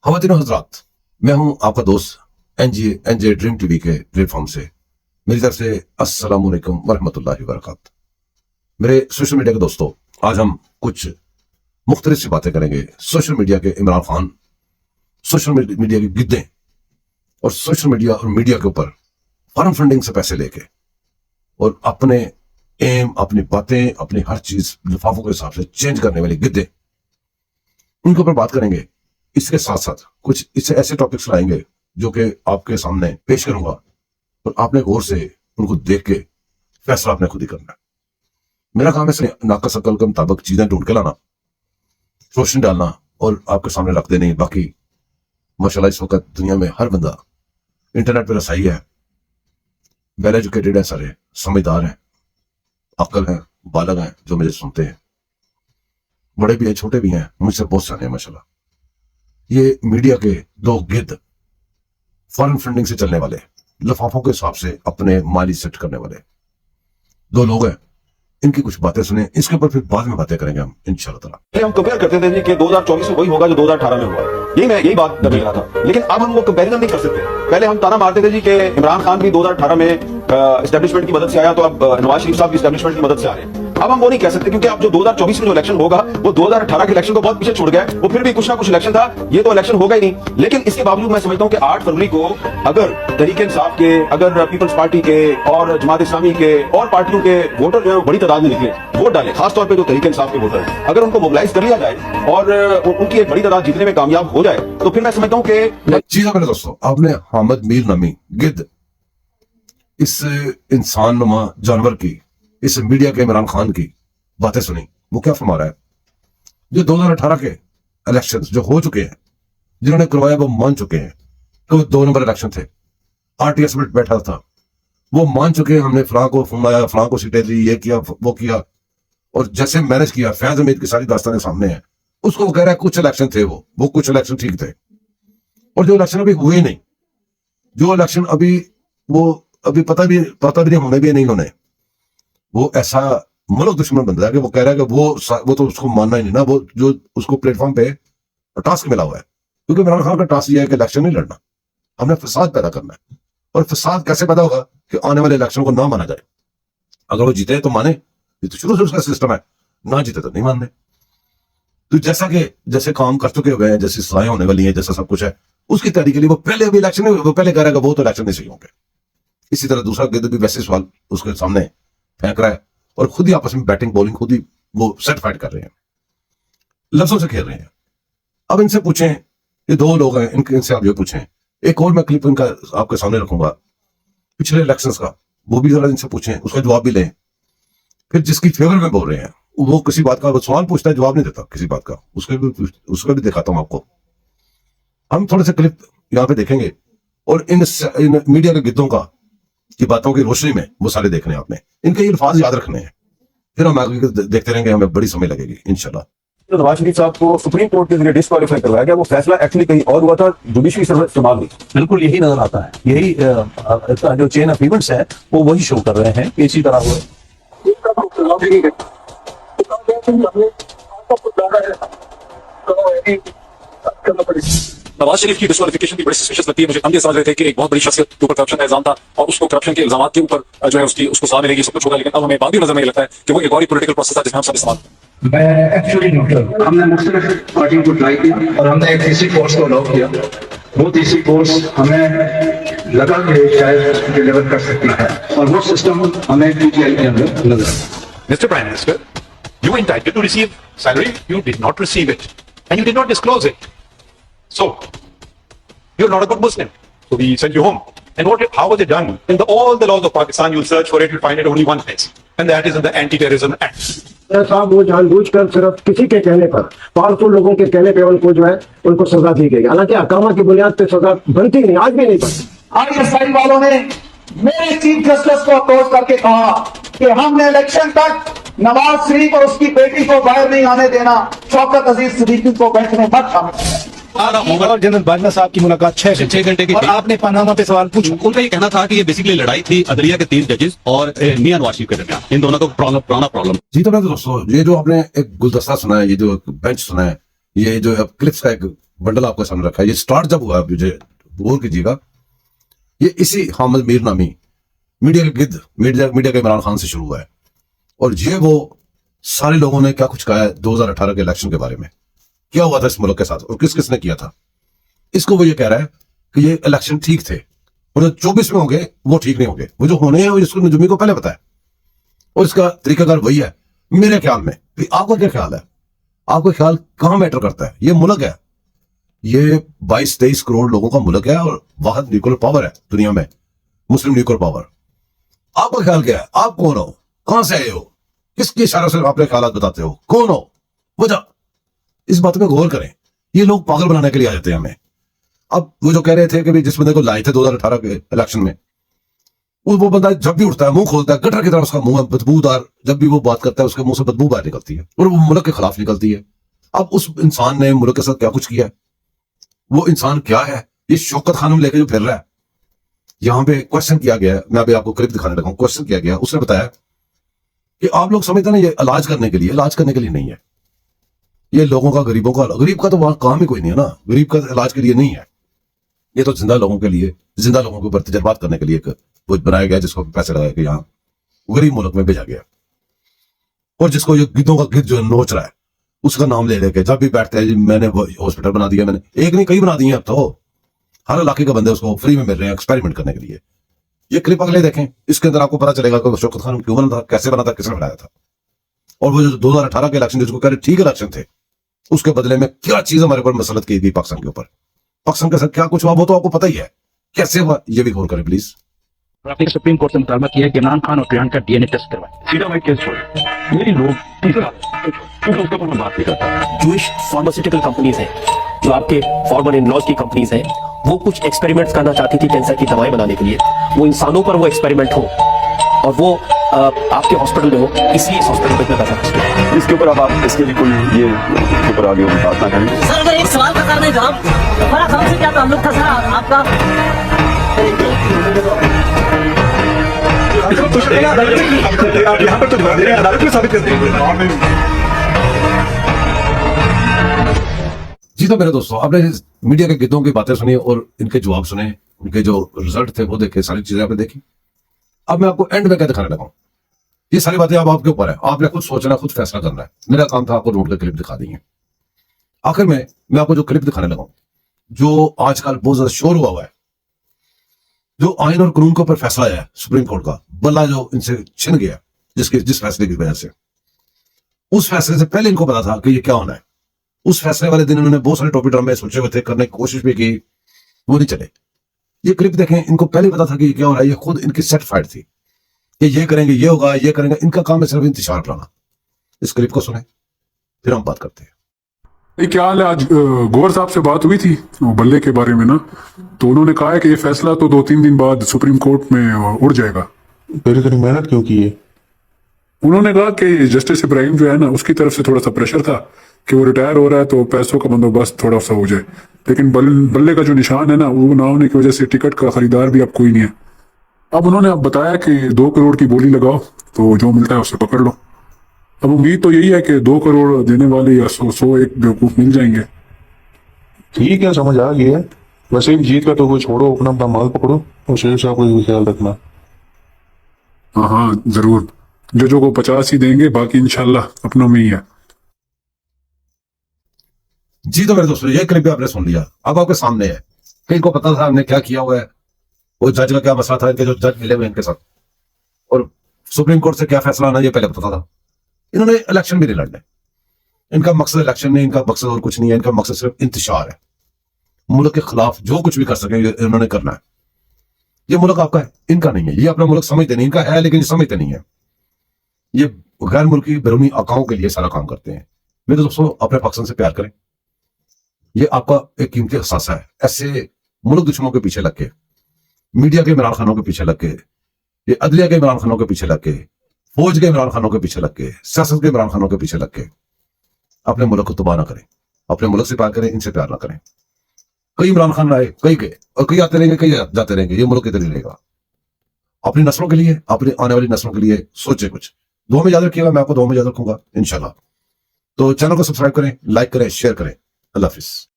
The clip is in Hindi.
ख़वातीन और हज़रात, मैं हूं आपका दोस्त एनजे ड्रीम टीवी के प्लेटफॉर्म से। मेरी तरफ से अस्सलाम वालेकुम वरहमतुल्लाहि वबरकातुहू। मेरे सोशल मीडिया के दोस्तों, आज हम कुछ मुख्तलिफ सी बातें करेंगे। सोशल मीडिया के इमरान खान, सोशल मीडिया की गिद्दें और सोशल मीडिया और मीडिया के ऊपर फॉरेन फंडिंग से पैसे लेके और अपने एम, अपनी बातें, अपनी हर चीज लिफाफों के हिसाब से चेंज करने वाली गिद्दें, उनके ऊपर बात करेंगे। इसके साथ साथ कुछ इससे ऐसे टॉपिक्स लाएंगे जो कि आपके सामने पेश करूंगा और आपने गौर से उनको देख के फैसला आपने खुद ही करना है। मेरा काम है नाकस अकल के मुताबिक चीजें ढूंढ के लाना, रोशनी डालना और आपके सामने रख देनी। बाकी माशाल्लाह इस वक्त दुनिया में हर बंदा इंटरनेट पर रसाई है, वेल एजुकेटेड है, सारे समझदार हैं, अक्ल है, बालग हैं जो मुझे सुनते हैं। बड़े भी हैं, छोटे भी हैं, मुझसे बहुत सारे हैं माशाल्लाह। ये मीडिया के दो गिद्ध, फॉरेन फंडिंग से चलने वाले, लिफाफों के हिसाब से अपने माली सेट करने वाले दो लोग हैं। इनकी कुछ बातें सुने, इसके ऊपर फिर बाद में बातें करेंगे हम इंशाल्लाह ताला। हम कंपेयर करते थे कि 2024 में वही होगा जो 2018 में हुआ। यही बात कर रहा था, लेकिन अब हम वो कंपैरिजन नहीं कर सकते। पहले हम ताना मारते थे जी कि इमरान खान भी 2018 में एस्टेब्लिशमेंट की मदद से आया, तो अब नवाज शरीफ साहब भी एस्टेब्लिशमेंट की मदद से आ रहे हैं। अब हम वो नहीं कह सकते, क्योंकि अब जो 2024 में जो इलेक्शन होगा वो 2018 के इलेक्शन को बहुत पीछे छोड़ गया। वो फिर भी कुछ ना कुछ इलेक्शन था, ये तो इलेक्शन होगा ही नहीं। लेकिन इसके बावजूद मैं समझता हूं कि 8 फरवरी को अगर तहरीक-ए-इंसाफ के, अगर पीपल्स पार्टी के और जमात इस्लामी के और पार्टियों के वोटर जो है बड़ी तादाद में निकले, वोट डाले, खासतौर पर जो तहरीक-ए-इंसाफ के वोटर, अगर उनको मोबिलाइज कर लिया जाए और उनकी एक बड़ी तादाद जीतने में कामयाब हो जाए, तो फिर मैं समझता हूं कि चीज़ मेरे दोस्तों, आपने हामिद मीर नमी गिद्ध, इस इंसान नुमा जानवर की, इस मीडिया के इमरान खान की बातें सुनी। वो क्या फरमा रहा है? जो 2018 के इलेक्शंस जो हो चुके हैं, जिन्होंने करवाया वो मान चुके हैं कि वो 2 नंबर इलेक्शन थे, RTS में बैठा था, वो मान चुके हैं। हमने फलां को फोन लाया, फलां को सीटें दी, ये किया वो किया, और जैसे मैनेज किया। फैज हमीद की सारी दास्तानें सामने हैं। उसको वो कह रहा है कुछ इलेक्शन थे, वो कुछ इलेक्शन ठीक थे, और जो इलेक्शन अभी हुए नहीं, जो इलेक्शन अभी पता भी नहीं होने भी नहीं होने, वो ऐसा मुल्क दुश्मन बन रहा है कि वो कह रहा है कि वो तो उसको मानना ही नहीं ना, वो जो उसको प्लेटफॉर्म पे टास्क मिला हुआ है। क्योंकि इमरान खान का टास्क ये है कि इलेक्शन नहीं लड़ना, हमने फसाद पैदा करना है। और फसाद कैसे पैदा होगा कि आने वाले इलेक्शन को ना माना जाए। अगर वो जीते तो माने, ये तो शुरू से उसका सिस्टम है, ना जीते तो नहीं मानने। तो जैसे काम कर चुके हुए हैं, जैसी सजाएं होने वाली हैं, जैसा सब कुछ है, उसकी तैयारी के लिए वो पहले अभी इलेक्शन नहीं, वो पहले कह रहा है कि वो तो इलेक्शन नहीं सही होंगे। इसी तरह दूसरा गिद्ध भी वैसे सवाल उसके सामने फेंक रहा है और खुद ही आपस में बैटिंग बॉलिंग खुद ही वो सेट फाइट कर रहे हैं, लफ्जों से खेल रहे हैं। अब इनसे पूछें, ये 2 लोग हैं, इनसे आप ये पूछें। एक और मैं क्लिप इनका आपके सामने रखूंगा पिछले इलेक्शंस का, वो भी जरा इनसे पूछें, उसका जवाब भी लें। फिर जिसकी फेवर में बोल रहे हैं, वो किसी बात का सवाल पूछता है, जवाब नहीं देता किसी बात का, उसका भी दिखाता हूं आपको। हम थोड़े से क्लिप यहाँ पे देखेंगे और इन मीडिया के गिद्धों का की बातों की रोशनी में वो सारे देखने हैं आपने, इनके ये अल्फाज याद रखने हैं, फिर हम आगे देखते रहेंगे, हमें बड़ी समय लगेगी इंशाल्लाह। तो नवाज शरीफ साहब को सुप्रीम कोर्ट के जरिए डिस्क्वालीफाई करवाया गया, वो फैसला एक्चुअली कहीं और हुआ था, जुडिशरी सर्विस इस्तेमाल हुई। बिल्कुल यही नजर आता है, यही जो चेन ऑफ इवेंट्स है वो वही शो कर रहे हैं कि इसी तरह हुआ। नवाज शरीफ की डिस्क्वालिफिकेशन की बड़ी सस्पिशियस लगती है मुझे। हम ये समझ रहे थे कि एक बहुत बड़ी शख्सियत के ऊपर करप्शन का इल्जाम था और उसको करप्शन के इल्जाम के ऊपर जो है उसको सजा मिलेगी, सब कुछ होगा। लेकिन अब हमें बात भी नजर नहीं लगता है कि वो एक और पॉलिटिकल प्रोसेस था जिसमें हम सब इस्तेमाल। मैं एक्चुअली न्यूट्रल, हमने मुख्तलिफ पार्टियों को ट्राई किया और हमने एक तीसरी फोर्स को अलाउ किया। वो तीसरी फोर्स हमें लगा कि शायद डिलीवर कर सकती है, और वो सिस्टम हमें PTI के अंदर नजर आया। Mr. Prime Minister, you were entitled to receive salary, you did not receive it, and you did not disclose it. So, you're not a good Muslim. So we sent you home. And how was it done? In all the laws of Pakistan, you'll search for it, you'll find it only one place. And that is in the Anti-Terrorism Act. साहब वो जानबूझकर सिर्फ किसी के कहने पर, पालतू लोगों के कहने पे उनको जो है उनको सजा दी गई। हालांकि अकामा की बुनियाद पे सजा बनती नहीं, आज भी नहीं बनती। ISI वालों ने मेरे चीफ जस्टिस को अप्रोच करके कहा कि हमने इलेक्शन तक नवाज शरीफ और उसकी बेटी को बाहर नहीं आने देना, शौकत अजीज सिद्दीकी को बेंच में मत शामिल। और जनरल बाजवा साहब की मुलाकात 6 घंटे की, और आपने पनामा पे सवाल पूछा। उनका ये कहना था कि ये बेसिकली लड़ाई थी अदलिया के 3 जजेस और मियां नवाज शरीफ के दरमियान, इन दोनों का पुराना प्रॉब्लम। जी तो दोस्तों, ये जो आपने एक गुलदस्ता सुना है, ये जो बेंच सुना है, ये जो क्लिप्स का एक बंडल आपके सामने रखा है, ये स्टार्ट जब हुआ, मुझे गौर कीजिएगा, ये इसी हामिद मीर नामी मीडिया के गिद्ध, मीडिया के इमरान खान से शुरू हुआ है। और ये वो सारे लोगों ने क्या कुछ कहा है 2018 के इलेक्शन के बारे में, क्या हुआ था इस मुल्क के साथ और किस किसने किया था। इसको वो ये कह रहा है कि ये इलेक्शन ठीक थे और जो 24 में होंगे वो ठीक नहीं होंगे, वो जो होने हैं वो इसको नजूमी को पहले पता है और इसका तरीकाकार वही है मेरे ख्याल में। आपका क्या ख्याल है? आपका ख्याल कहां मैटर करता है? ये मुल्क है, ये 22-23 करोड़ लोगों का मुल्क है और वाहिद न्यूक्लियर पावर है दुनिया में, मुस्लिम न्यूक्लियर पावर। आपका ख्याल क्या है? आप कौन हो? कहां से आए हो? किसके इशारे से अपने ख्याल बताते हो? कौन हो? वजह इस बात में गौर करें। ये लोग पागल बनाने के लिए आ जाते हैं हमें। अब वो जो कह रहे थे कि भाई जिस बंदे को लाए थे 2018 के इलेक्शन में, वो बंदा जब भी उठता है मुंह खोलता है गटर की तरह, उसका मुंह है बदबूदार, जब भी वो बात करता है उसके मुंह से बदबू बाहर निकलती है और वो मुल्क के खिलाफ निकलती है। अब उस इंसान ने मुल्क के साथ क्या कुछ किया है? वो इंसान क्या है? ये शौकत खानम लेके जो फिर रहा है। यहां पे क्वेश्चन किया गया है, मैं अभी आपको क्लिप दिखाने लगा हूं, क्वेश्चन किया गया, उसने बताया कि आप लोग समझते हैं ना ये इलाज करने के लिए नहीं है, ये लोगों का, गरीबों का, गरीब का तो वहां काम ही कोई नहीं है ना, गरीब का इलाज के लिए नहीं है, ये तो जिंदा लोगों के लिए, जिंदा लोगों के ऊपर तजर्बात करने के लिए वो बनाया गया, जिसको पैसे लगाए के यहाँ गरीब मुल्क में भेजा गया। और जिसको ये गिद्धों का गिद्ध जो नोच रहा है उसका नाम ले लेके जब भी बैठते हैं, मैंने हॉस्पिटल बना दिया, मैंने एक नहीं कई बना दिए अब तो, हर इलाके के बंदे उसको फ्री में मिल रहे हैं एक्सपेरिमेंट करने के लिए। ये क्लिप अगले देखें, इसके अंदर आपको पता चलेगा कि शौकत खान क्यों बना था, कैसे बना था, किसने बनाया था। और वो जो 2018 के इलेक्शन जिसको कह रहे ठीक इलेक्शन थे, उसके बदले में क्या चीज हमारे ऊपर मसलत की गई पाकिस्तान के ऊपर, पाकिस्तान के साथ क्या कुछ हुआ वो तो आपको पता ही है, कैसे हुआ ये भी गौर करें प्लीज। आपने सुप्रीम कोर्ट से मुतालबा किया कि इमरान खान और प्रियंका डीएनए टेस्ट करवाएं। सीधा मैं केस छोड़ मेरी लोग तीसरा उसके ऊपर मैं बात नहीं करता। जूश फार्मास्यूटिकल कंपनीज हैं जो आपके फॉर्मर इन लॉज की कंपनीज हैं, वो कुछ एक्सपेरिमेंट्स करना चाहती थी कैंसर की दवाएं बनाने के लिए, वो इंसानों पर वो एक्सपेरिमेंट हो और वो आपके हॉस्पिटल में हो, इसलिए इस हॉस्पिटल में पैसा खर्च किया। इसके ऊपर अब आप इसके लिए कोई ये इसके ऊपर आगे बात ना करें। सर अगर एक सवाल का करने जवाब, हमारा खान से क्या ताल्लुक था सर आपका? आप यहाँ पर तो जवाब दे रहे हैं, अदालत में साबित करते हैं। जी तो मेरे दोस्तों, आपने मीडिया के गिद्धों की बातें सुनी और इनके जवाब सुने, उनके जो रिजल्ट थे वो देखे, सारी चीजें आपने देखी। अब मैं आपको एंड में क्या दिखाने लगा हूं, ये सारी बातें अब आपके ऊपर है, आपने खुद सोचना, खुद फैसला करना है। मेरा काम था आपको ढूंढ के क्लिप दिखा दी है। आखिर में मैं आपको जो क्लिप दिखाने लगा हूं, जो आजकल बहुत ज्यादा शोर हुआ है, जो आइन और कानून के ऊपर फैसला आया है सुप्रीम कोर्ट का, बल्ला जो इनसे छिन गया जिस फैसले की वजह से, उस फैसले से पहले इनको पता था कि ये क्या होना है। उस फैसले वाले दिन उन्होंने बहुत सारे टॉपिक ड्रामे सोचे हुए थे, करने की कोशिश भी की, वो नहीं चले। ये क्लिप देखें, इनको पहले पता था कि ये क्या हो रहा है, ये खुद इनकी सेटिस्फाइड थी कि ये करेंगे, ये होगा, ये करेंगे, इनका काम है सिर्फ इंतजार कराना। इस क्लिप को सुने फिर हम बात करते हैं। क्या हाल है? आज गौर साहब से बात हुई थी वो बल्ले के बारे में ना, तो उन्होंने कहा है कि ये फैसला तो 2-3 दिन बाद सुप्रीम कोर्ट में उड़ जाएगा। फिर इतनी मेहनत क्यों की है? उन्होंने कहा कि जस्टिस इब्राहिम जो है ना, उसकी तरफ से थोड़ा सा प्रेशर था कि वो रिटायर हो रहा है तो पैसों का बंदोबस्त थोड़ा सा हो जाए, लेकिन बल्ले का जो निशान है ना, वो ना होने की वजह से टिकट का खरीदार भी अब कोई नहीं है। अब उन्होंने अब बताया कि 2 करोड़ की बोली लगाओ तो जो मिलता है उससे पकड़ लो। अब उम्मीद तो यही है कि 2 करोड़ देने वाले या 100 एक बेवकूफ मिल जाएंगे। ठीक है, समझ आ गई है। वैसे भी जीत का तो कोई छोड़ो, अपना अपना माल पकड़ो और शेर साहब को भी ख्याल रखना। हाँ जरूर, जजों को 50 ही देंगे, बाकी इंशाल्लाह अपनों में ही है। जी तो मेरे दोस्तों, ये क्लिप भी आपने सुन लिया, अब आपके सामने है कि इनको पता था हमने क्या किया हुआ है, वो जज का क्या मसला था, इनके जो जज मिले हुए इनके साथ, और सुप्रीम कोर्ट से क्या फैसला आना ये पहले पता था। इन्होंने इलेक्शन भी नहीं लड़ने, इनका मकसद इलेक्शन नहीं, इनका मकसद और कुछ नहीं है, इनका मकसद सिर्फ इंतशार है। मुल्क के खिलाफ जो कुछ भी कर सके इन्होंने करना है। ये मुल्क आपका है, इनका नहीं है। ये अपना मुल्क समझते नहीं, इनका है लेकिन समझते नहीं है। ये गैर मुल्की बैरूनी आकाओं के लिए सारा काम करते हैं। मेरे दोस्तों, अपने पाकिस्तान से प्यार करें, ये आपका एक कीमती अहसास है। ऐसे मुल्क दुश्मनों के पीछे लग के, मीडिया के इमरान खानों के पीछे लग के, ये अदलिया के इमरान खानों के पीछे लग के, फौज के इमरान खानों के पीछे लग के, सियासत के इमरान खानों के पीछे लग के अपने मुल्क को तबाह ना करें। अपने मुल्क से प्यार करें, इनसे प्यार ना करें। कई इमरान खान आए, कई गए और कई आते रहेंगे, कई जाते रहेंगे। ये मुल्क इधर ही रहेगा। अपनी नस्लों के लिए, अपनी आने वाली नस्लों के लिए सोचे कुछ। दुआ में याद रखिएगा, मैं आपको दुआ में याद रखूंगा इंशाल्लाह। तो चैनल को सब्सक्राइब करें, लाइक करें, शेयर करें। अल्लाह हाफिज।